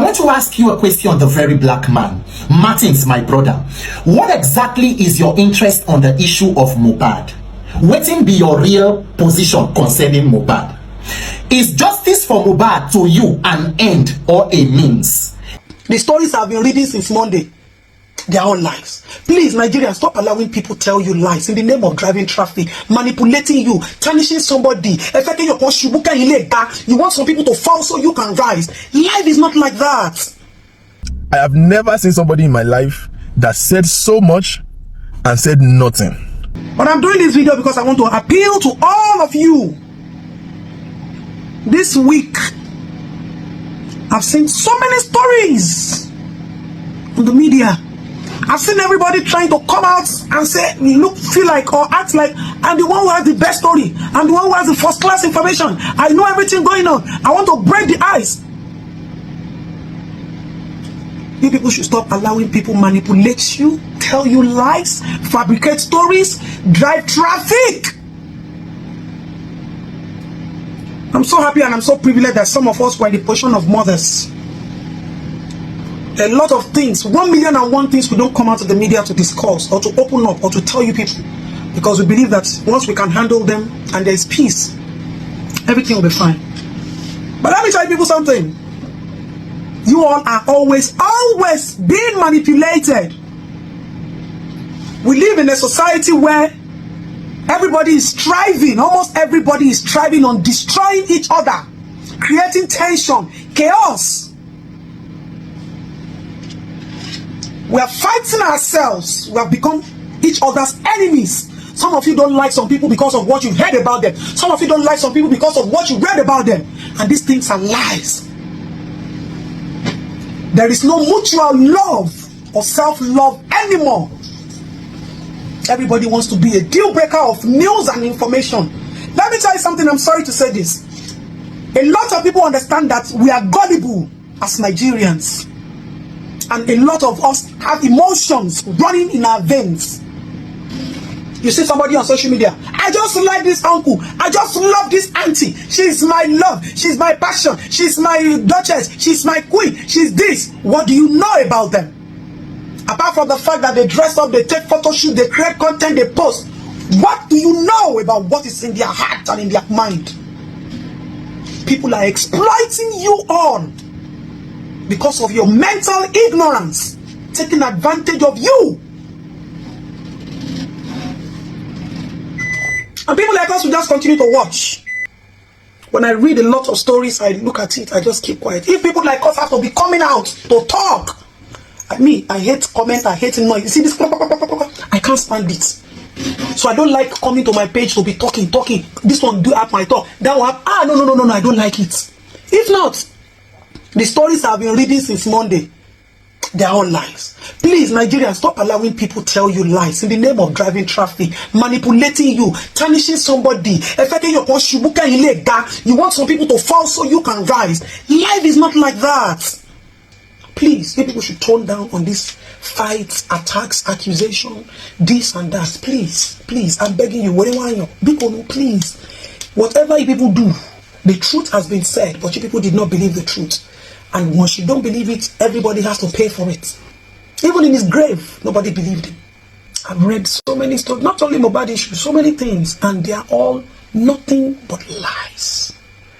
want to ask you a question, the very black man. Martins, my brother. What exactly is your interest on the issue of Mohbad? What will be your real position concerning Mohbad? Is justice for Mohbad to you an end or a means? The stories I've been reading since Monday, they are all lies. Please, Nigerians, stop allowing people tell you lies in the name of driving traffic, manipulating you, tarnishing somebody, affecting your posture. You want some people to fall so you can rise. Life is not like that. I have never seen somebody in my life that said so much and said nothing. But I'm doing this video because I want to appeal to all of you. This week, I've seen so many stories on the media. I've seen everybody trying to come out and say, look, feel like, or act like I'm the one who has the best story. I'm the one who has the first class information. I know everything going on. I want to break the ice. You people should stop allowing people manipulate you, tell you lies, fabricate stories, drive traffic. I'm so happy and I'm so privileged that some of us were in the position of mothers. A lot of things, 1,000,001 things we don't come out of the media to discuss or to open up or to tell you people, because we believe that once we can handle them and there is peace, everything will be fine. But let me tell you people something. You all are always being manipulated. We live in a society where everybody is striving, almost everybody is striving on destroying each other, creating tension, chaos. We are fighting ourselves. We have become each other's enemies. Some of you don't like some people because of what you heard about them. Some of you don't like some people because of what you read about them. And these things are lies. There is no mutual love or self-love anymore. Everybody wants to be a deal breaker of news and information. Let me tell you something, I'm sorry to say this. A lot of people understand that we are gullible as Nigerians. And a lot of us have emotions running in our veins. You see somebody on social media, I just like this uncle, I just love this auntie, she's my love, she's my passion, she's my duchess, she's my queen, she's this. What do you know about them? Apart from the fact that they dress up, they take photo shoot, they create content, they post. What do you know about what is in their heart and in their mind? People are exploiting you all because of your mental ignorance, taking advantage of you. And people like us will just continue to watch. When I read a lot of stories, I look at it, I just keep quiet. If people like us have to be coming out to talk, I hate comment, I hate noise. You see this? I can't stand it. So I don't like coming to my page to be talking. This one do up my talk. That one up. No, I don't like it. If not, the stories I've been reading since Monday, they are all lies. Please, Nigerians, stop allowing people tell you lies in the name of driving traffic, manipulating you, tarnishing somebody, affecting your posture. You want some people to fall so you can rise. Life is not like that. Please, you people should tone down on these fights, attacks, accusation, this and that. Please, I'm begging you, please. Whatever you people do, the truth has been said, but you people did not believe the truth. And once you don't believe it, everybody has to pay for it. Even in his grave, nobody believed him. I've read so many stories, not only Mohbad issues, so many things, and they are all nothing but lies.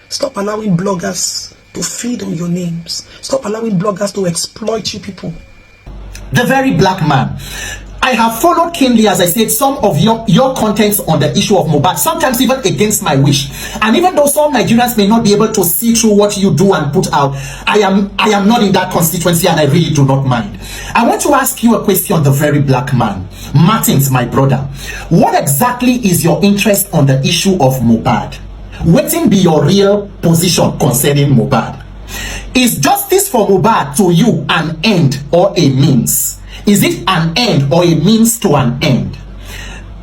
Stop allowing bloggers to feed on your names. Stop allowing bloggers to exploit you people. The very black man. I have followed keenly, as I said, some of your contents on the issue of Mohbad, sometimes even against my wish. And even though some Nigerians may not be able to see through what you do and put out, I am not in that constituency and I really do not mind. I want to ask you a question, the very black man. Martins, my brother. What exactly is your interest on the issue of Mohbad? What will be your real position concerning Mohbad? Is justice for Mohbad to you an end or a means? Is it an end or a means to an end?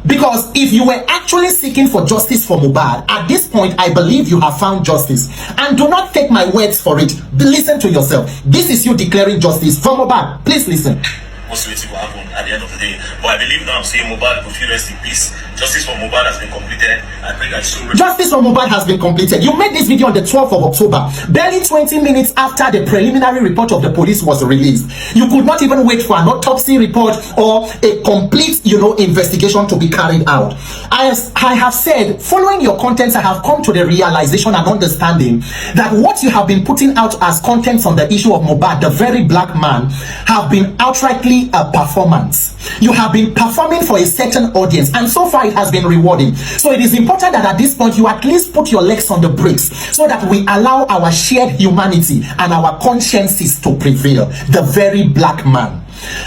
Because if you were actually seeking for justice for Mohbad, at this point, I believe you have found justice. And do not take my words for it. Listen to yourself. This is you declaring justice for Mohbad. Please listen. Most of it will happen at the end of the day. But I believe now I'm saying Mohbad will feel rest in peace. Justice for Mohbad has been completed. I pray that so Justice for Mohbad has been completed. You made this video on the 12th of October, barely 20 minutes after the preliminary report of the police was released. You could not even wait for an autopsy report or a complete, investigation to be carried out. As I have said, following your contents, I have come to the realization and understanding that what you have been putting out as contents on the issue of Mohbad, the very black man, have been outrightly a performance. You have been performing for a certain audience, and so far it has been rewarding. So it is important that at this point you at least put your legs on the brakes so that we allow our shared humanity and our consciences to prevail. The very black man.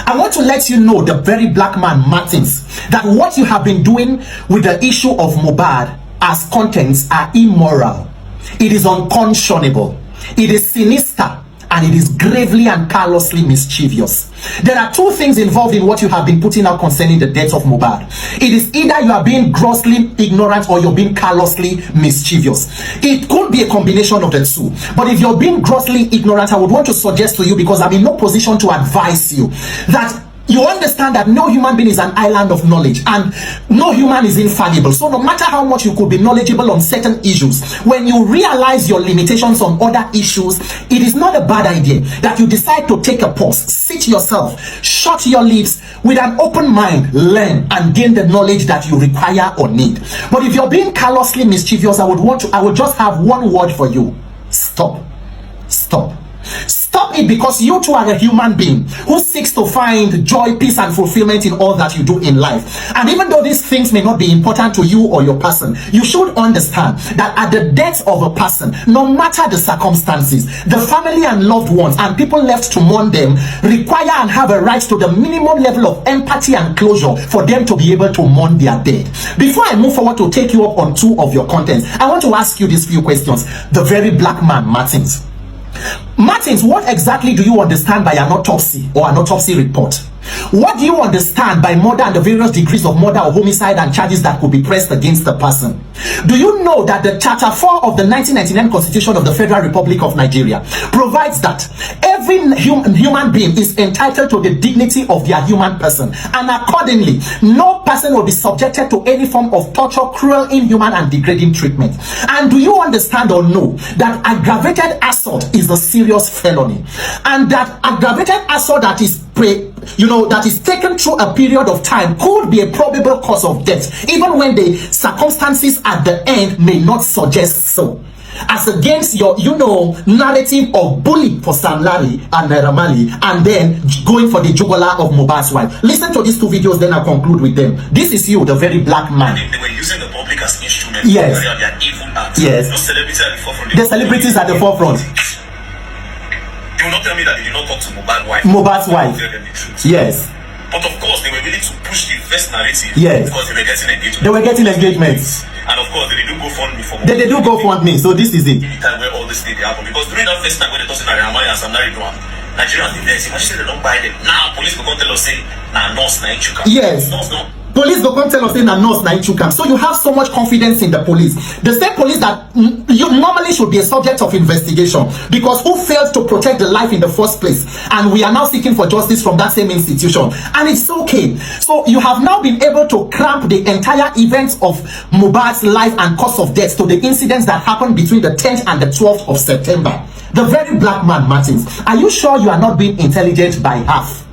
I want to let you know, the very black man Martins, that what you have been doing with the issue of Mohbad as contents are immoral. It is unconscionable. It is sinister. And it is gravely and callously mischievous. There are two things involved in what you have been putting out concerning the death of Mohbad. It is either you are being grossly ignorant or you're being callously mischievous. It could be a combination of the two. But if you're being grossly ignorant, I would want to suggest to you, because I'm in no position to advise you, that you understand that no human being is an island of knowledge and no human is infallible. So no matter how much you could be knowledgeable on certain issues, when you realize your limitations on other issues, it is not a bad idea that you decide to take a pause, sit yourself, shut your lips, with an open mind, learn and gain the knowledge that you require or need. But if you're being callously mischievous, I would just have one word for you. Stop. Stop. Stop it, because you too are a human being who seeks to find joy, peace and fulfillment in all that you do in life. And even though these things may not be important to you or your person, you should understand that at the death of a person, no matter the circumstances, the family and loved ones and people left to mourn them require and have a right to the minimum level of empathy and closure for them to be able to mourn their dead. Before I move forward to take you up on two of your contents, I want to ask you these few questions. The very black man Martins, what exactly do you understand by an autopsy or an autopsy report? What do you understand by murder and the various degrees of murder or homicide and charges that could be pressed against the person? Do you know that the Charter 4 of the 1999 Constitution of the Federal Republic of Nigeria provides that every human being is entitled to the dignity of their human person, and accordingly, no person will be subjected to any form of torture, cruel, inhuman and degrading treatment? And do you understand or know that aggravated assault is a serious felony, and that aggravated assault that is that is taken through a period of time could be a probable cause of death, even when the circumstances at the end may not suggest so? As against your, narrative of bullying for Sam Larry and Naira Marley, and then going for the jugular of Mohbad's wife. Listen to these two videos, then I'll conclude with them. This is you, the very black man. They were using the public as instruments yes. to carry out their evil acts. Yes. No celebrities at the forefront. The celebrities at the forefront. They will not tell me that they did not talk to Mohbad's wife. Mohbad's wife. Tell them the truth. Yes. But of course, they were willing to push the first narrative. Yes. Because they were getting engagement. They were getting engagements. And of course, they do go fund me for more. They do go fund me. So this is it. In the time where all this thing happen, because during that first time when they talked to Naira Marley and Sam Larry Nigerians did this. Imagine they don't buy them. Now police will come tell us say, nah, nurse, nah, chuka. Yes. Nurse, no. Police go come tell us saying that nurse na chukam. So you have so much confidence in the police. The same police that you normally should be a subject of investigation, because who failed to protect the life in the first place, and we are now seeking for justice from that same institution, and it's okay. So you have now been able to cramp the entire events of Mohbad's life and cause of death to the incidents that happened between the 10th and the 12th of September. The very black man Martins, are you sure you are not being intelligent by half?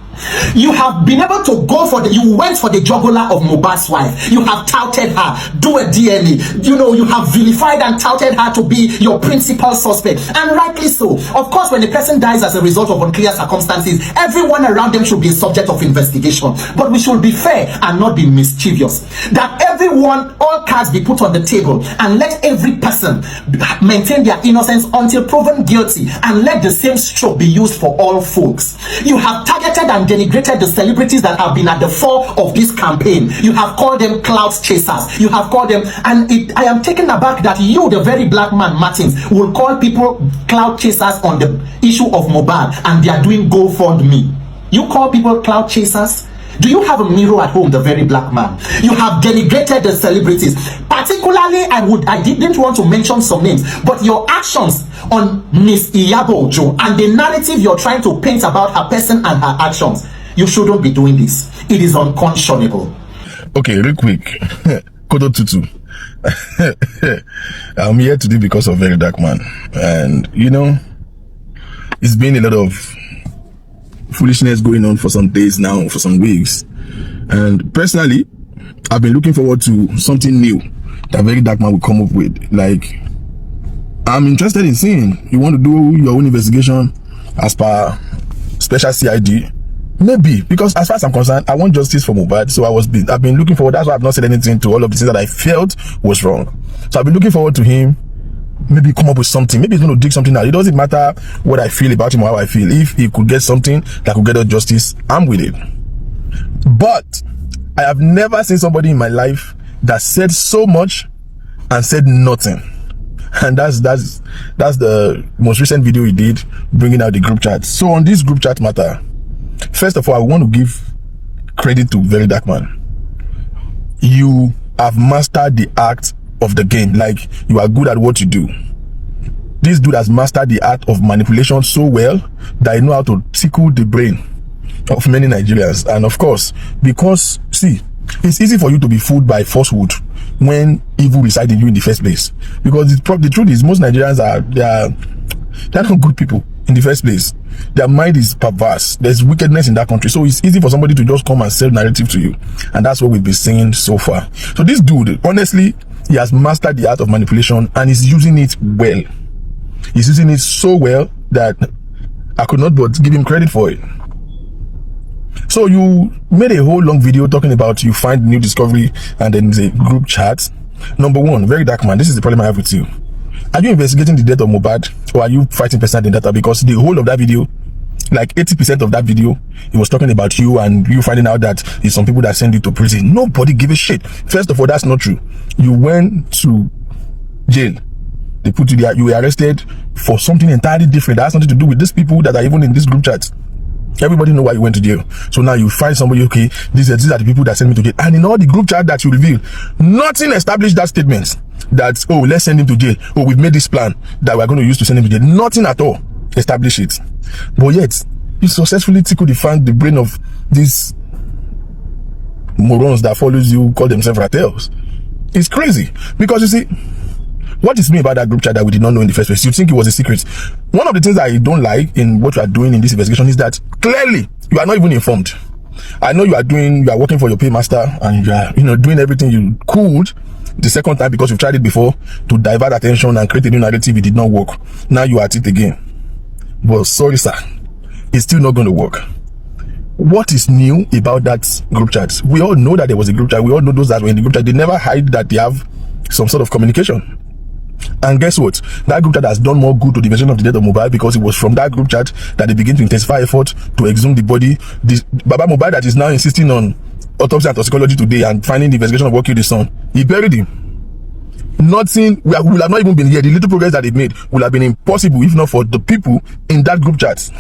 You have been able to go for you went for the jugular of Mohbad's wife. You have touted her, do a DNA. You have vilified and touted her to be your principal suspect, and rightly so. Of course, when a person dies as a result of unclear circumstances, everyone around them should be a subject of investigation. But we should be fair and not be mischievous. That everyone, all cards be put on the table, and let every person maintain their innocence until proven guilty, and let the same stroke be used for all folks. You have targeted and denigrated the celebrities that have been at the fore of this campaign. You have called them clout chasers. You have called them, and I am taken aback that you, the very black man Martins, will call people clout chasers on the issue of Mohbad, and they are doing GoFundMe. You call people clout chasers? Do you have a mirror at home, the very black man? You have denigrated the celebrities. Particularly, I didn't want to mention some names, but your actions on Miss Iyabo Ojo and the narrative you're trying to paint about her person and her actions, you shouldn't be doing this. It is unconscionable. Okay, real quick. Kodo Tutu. I'm here today because of VeryDarkMan. And, you know, it's been a lot of foolishness going on for some days now, for some weeks. And personally, I've been looking forward to something new that VeryDarkMan will come up with. Like, I'm interested in seeing, you want to do your own investigation as per special CID? Maybe, because as far as I'm concerned, I want justice for Mohbad. So I've been looking forward. That's why I've not said anything to all of the things that I felt was wrong. So I've been looking forward to him maybe come up with something. Maybe he's going to dig something out. It doesn't matter what I feel about him or how I feel. If he could get something that could get us justice, I'm with it. But I have never seen somebody in my life that said so much and said nothing. And that's the most recent video he did, bringing out the group chat. So on this group chat matter, first of all, I want to give credit to VeryDarkMan. You have mastered the art of the game. Like, you are good at what you do. This dude has mastered the art of manipulation so well that he knows how to tickle the brain of many Nigerians. And of course, because, see, it's easy for you to be fooled by falsehood when evil resides in you in the first place. Because the truth is, most Nigerians they're not good people in the first place. Their mind is perverse. There's wickedness in that country. So it's easy for somebody to just come and sell narrative to you. And that's what we've been seeing so far. So this dude, honestly, he has mastered the art of manipulation and is using it well. He's using it so well that I could not but give him credit for it. So you made a whole long video talking about you find new discovery and then there's a group chat. Number one, VeryDarkMan, this is the problem I have with you. Are you investigating the death of Mohbad, or are you fighting personal vendetta? Because the whole of that video, like 80% of that video, it was talking about you and you finding out that it's some people that send you to prison. Nobody give a shit. First of all, that's not true. You went to jail. They put you there. You were arrested for something entirely different. That has nothing to do with these people that are even in this group chat. Everybody know why you went to jail. So now you find somebody, okay, these are the people that send me to jail. And in all the group chat that you reveal, nothing established that statement that, oh, let's send him to jail. Oh, we've made this plan that we're going to use to send him to jail. Nothing at all establish it. But yet, you successfully tickled the brain of these morons that follows you, call themselves ratels. It's crazy. Because you see, what is me about that group chat that we did not know in the first place? You think it was a secret? One of the things I don't like in what you are doing in this investigation is that clearly you are not even informed. I know you are working for your paymaster and you are, doing everything you could the second time because you've tried it before to divert attention and create a new narrative. It did not work. Now you are at it again. Well, sorry, sir. It's still not going to work. What is new about that group chat? We all know that there was a group chat. We all know those that were in the group chat. They never hide that they have some sort of communication. And guess what? That group chat has done more good to the investigation of the death of Mohbad because it was from that group chat that they begin to intensify effort to exhume the body. This Baba Mohbad that is now insisting on autopsy and toxicology today and finding the investigation of what killed his son. He buried him. Nothing, we will have not even been here. The little progress that they've made would have been impossible if not for the people in that group chat.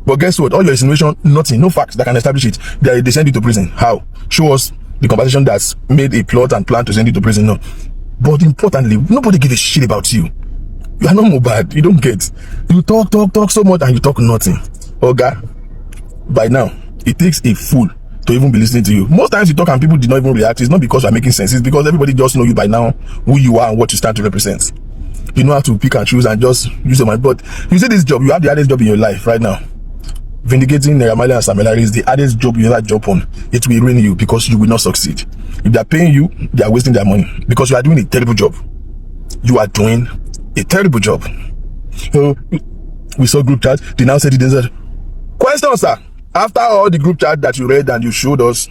But guess what? All your insinuation, nothing, no facts that can establish it. They send you to prison. How? Show us the conversation that's made a plot and plan to send you to prison. No. But importantly, nobody gives a shit about you. You are not Mohbad. You don't get. You talk so much and you talk nothing. Oga, by now, it takes a fool to even be listening to you. Most times you talk and people did not even react. It's not because you are making sense. It's because everybody just know you by now, who you are and what you stand to represent. You know how to pick and choose and just use your mind. But you say this job, you have the hardest job in your life right now. Vindicating Nigerians and Sam Larry is the hardest job you ever jump on. It will ruin you because you will not succeed. If they are paying you, they are wasting their money because you are doing a terrible job. You are doing a terrible job. So we saw group chat. They now said it is a question, sir. After all the group chat that you read and you showed us,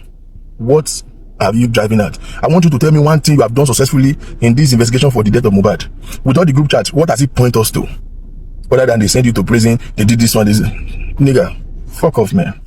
what are you driving at? I want you to tell me one thing you have done successfully in this investigation for the death of Mohbad. With all the group chat, what does it point us to? Other than they send you to prison, they did this one, this nigga. Fuck off, man.